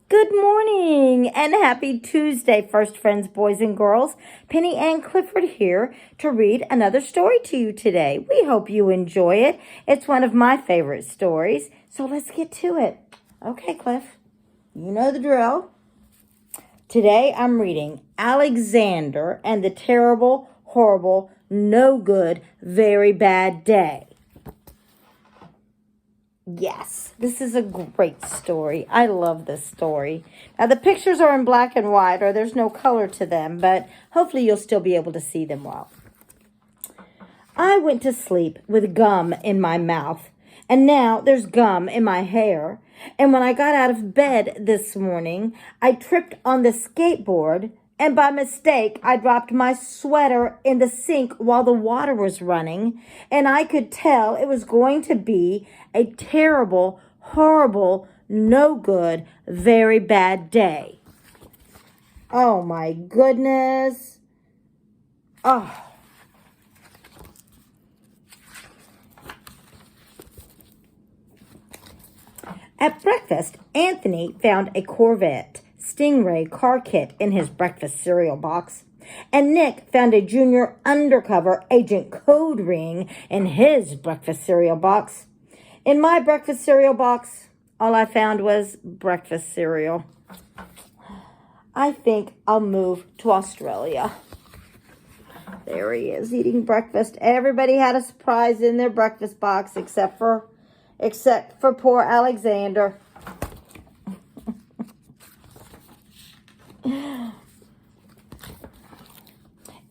Good morning and happy Tuesday, first friends, boys and girls. Penny Ann Clifford here to read another story to you today. We hope you enjoy it. It's one of my favorite stories, so let's get to it. Okay, Cliff, you know the drill. Today I'm reading Alexander and the Terrible, Horrible, No Good, Very Bad Day. Yes, this is a great story. I love this story. Now, the pictures are in black and white, or there's no color to them, but hopefully you'll still be able to see them well. I went to sleep with gum in my mouth, and now there's gum in my hair. And when I got out of bed this morning, I tripped on the skateboard, and by mistake, I dropped my sweater in the sink while the water was running, and I could tell it was going to be a terrible, horrible, no good, very bad day. Oh my goodness. Oh. At breakfast, Anthony found a Corvette Stingray car kit in his breakfast cereal box, and Nick found a junior undercover agent code ring in his breakfast cereal box. In my breakfast cereal box, all I found was breakfast cereal. I think I'll move to Australia. There he is eating breakfast. Everybody had a surprise in their breakfast box except for poor Alexander.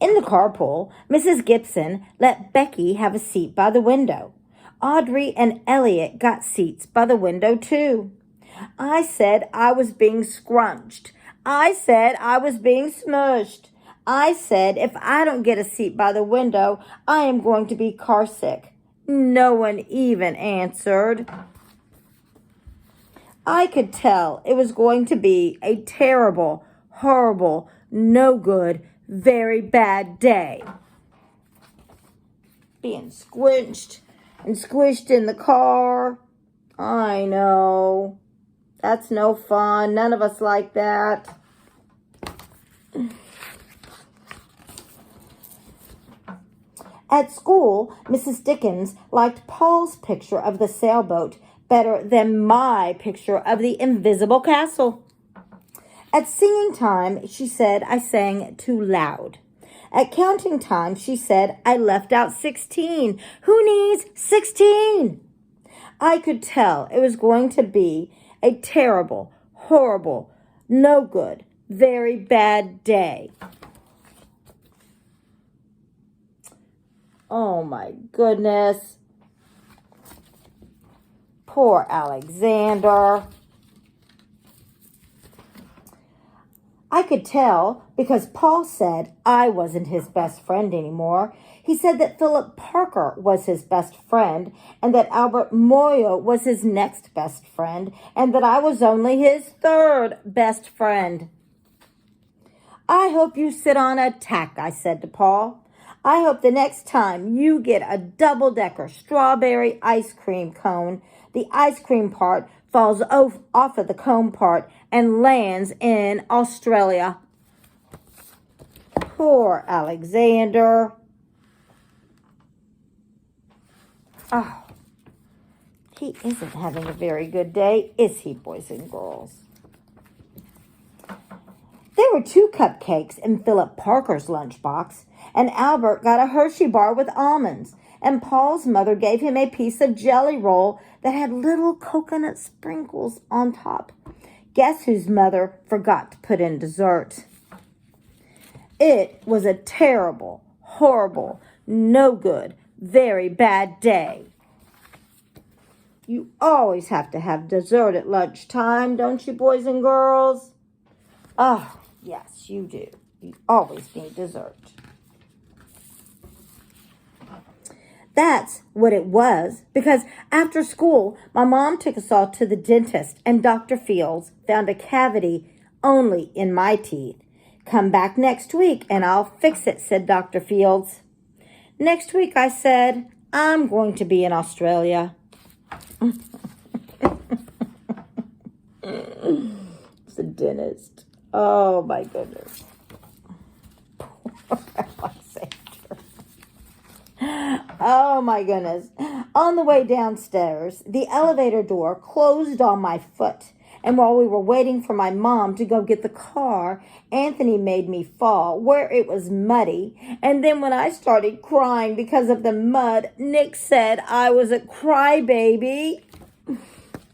In the carpool, Mrs. Gibson let Becky have a seat by the window. Audrey and Elliot got seats by the window too. I said I was being scrunched. I said I was being smushed. I said if I don't get a seat by the window, I am going to be car sick. No one even answered. I could tell it was going to be a terrible, horrible, no good, very bad day. Being squished and squished in the car. I know. That's no fun. None of us like that. At school, Mrs. Dickens liked Paul's picture of the sailboat better than my picture of the invisible castle. At singing time, she said I sang too loud. At counting time, she said I left out 16. Who needs 16? I could tell it was going to be a terrible, horrible, no good, very bad day. Oh my goodness. Poor Alexander. I could tell because Paul said I wasn't his best friend anymore. He said that Philip Parker was his best friend and that Albert Moyo was his next best friend and that I was only his third best friend. I hope you sit on a tack, I said to Paul. I hope the next time you get a double-decker strawberry ice cream cone, the ice cream part falls off of the cone part and lands in Australia. Poor Alexander. Oh, he isn't having a very good day, is he, boys and girls? There were 2 cupcakes in Philip Parker's lunchbox, and Albert got a Hershey bar with almonds, and Paul's mother gave him a piece of jelly roll that had little coconut sprinkles on top. Guess whose mother forgot to put in dessert? It was a terrible, horrible, no good, very bad day. You always have to have dessert at lunchtime, don't you, boys and girls? Oh, yes, you do. You always need dessert. That's what it was, because after school, my mom took us all to the dentist, and Dr. Fields found a cavity only in my teeth. Come back next week, and I'll fix it, said Dr. Fields. Next week, I said, I'm going to be in Australia. the dentist. Oh, my goodness. Oh, my goodness. On the way downstairs, the elevator door closed on my foot. And while we were waiting for my mom to go get the car, Anthony made me fall where it was muddy. And then when I started crying because of the mud, Nick said I was a crybaby.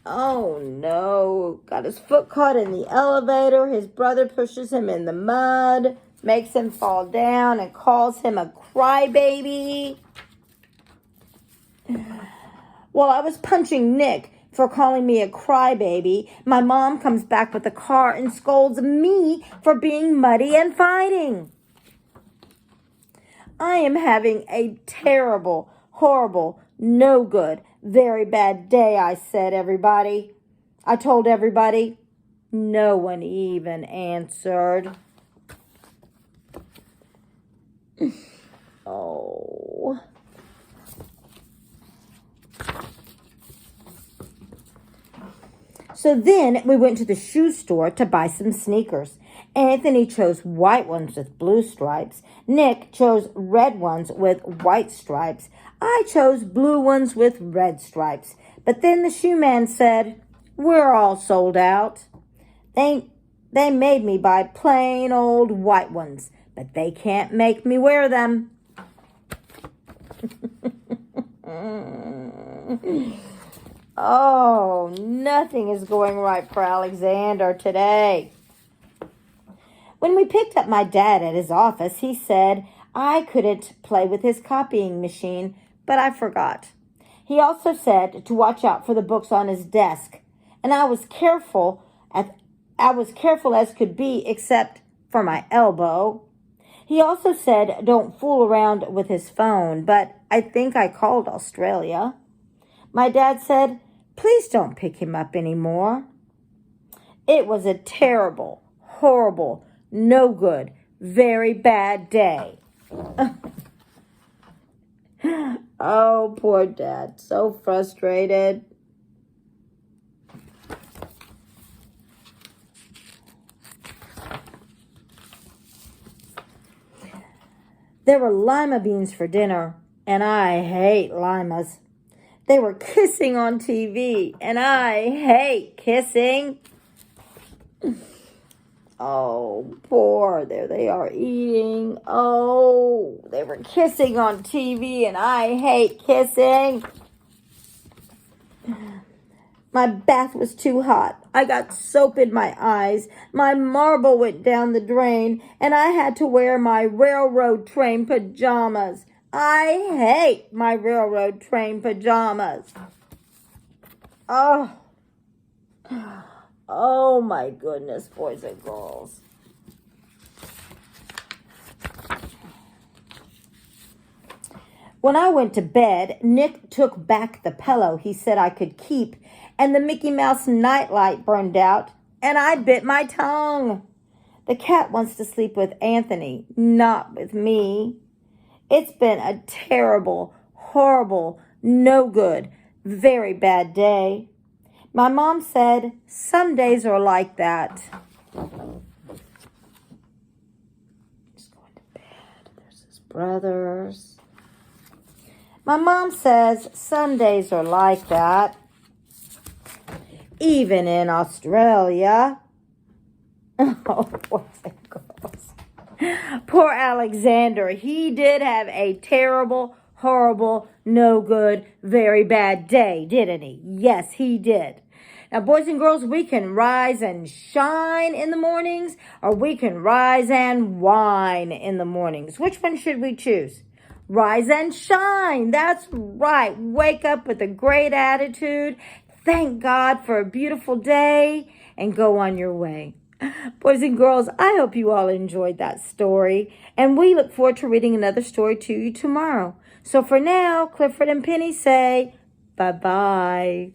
Oh, no. Got his foot caught in the elevator. His brother pushes him in the mud, makes him fall down, and calls him a crybaby. While I was punching Nick for calling me a crybaby, my mom comes back with the car and scolds me for being muddy and fighting. I am having a terrible, horrible, no good, very bad day, I said, everybody. I told everybody. No one even answered. Oh. So then we went to the shoe store to buy some sneakers. Anthony chose white ones with blue stripes. Nick chose red ones with white stripes. I chose blue ones with red stripes. But then the shoe man said, "We're all sold out." They made me buy plain old white ones, but they can't make me wear them. Oh, nothing is going right for Alexander today. When we picked up my dad at his office, he said I couldn't play with his copying machine, but I forgot. He also said to watch out for the books on his desk, and I was careful as could be, except for my elbow. He also said don't fool around with his phone, but I think I called Australia. My dad said, "Please don't pick him up anymore." It was a terrible, horrible, no good, very bad day. Oh, poor Dad, so frustrated. There were lima beans for dinner, and I hate limas. They were kissing on TV, and I hate kissing. Oh, poor, there they are eating. Oh, they were kissing on TV, and I hate kissing. My bath was too hot. I got soap in my eyes. My marble went down the drain, and I had to wear my railroad train pajamas. I hate my railroad train pajamas. Oh my goodness, boys and girls. When I went to bed, Nick took back the pillow he said I could keep, and the Mickey Mouse nightlight burned out, and I bit my tongue. The cat wants to sleep with Anthony, not with me. It's been a terrible, horrible, no good, very bad day. My mom said some days are like that. He's going to bed. There's his brothers. My mom says some days are like that. Even in Australia. Oh, boys and girls. Poor Alexander. He did have a terrible, horrible, no good, very bad day, didn't he? Yes, he did. Now, boys and girls, we can rise and shine in the mornings, or we can rise and whine in the mornings. Which one should we choose? Rise and shine. That's right. Wake up with a great attitude. Thank God for a beautiful day and go on your way. Boys and girls, I hope you all enjoyed that story, and we look forward to reading another story to you tomorrow. So for now, Clifford and Penny say bye-bye.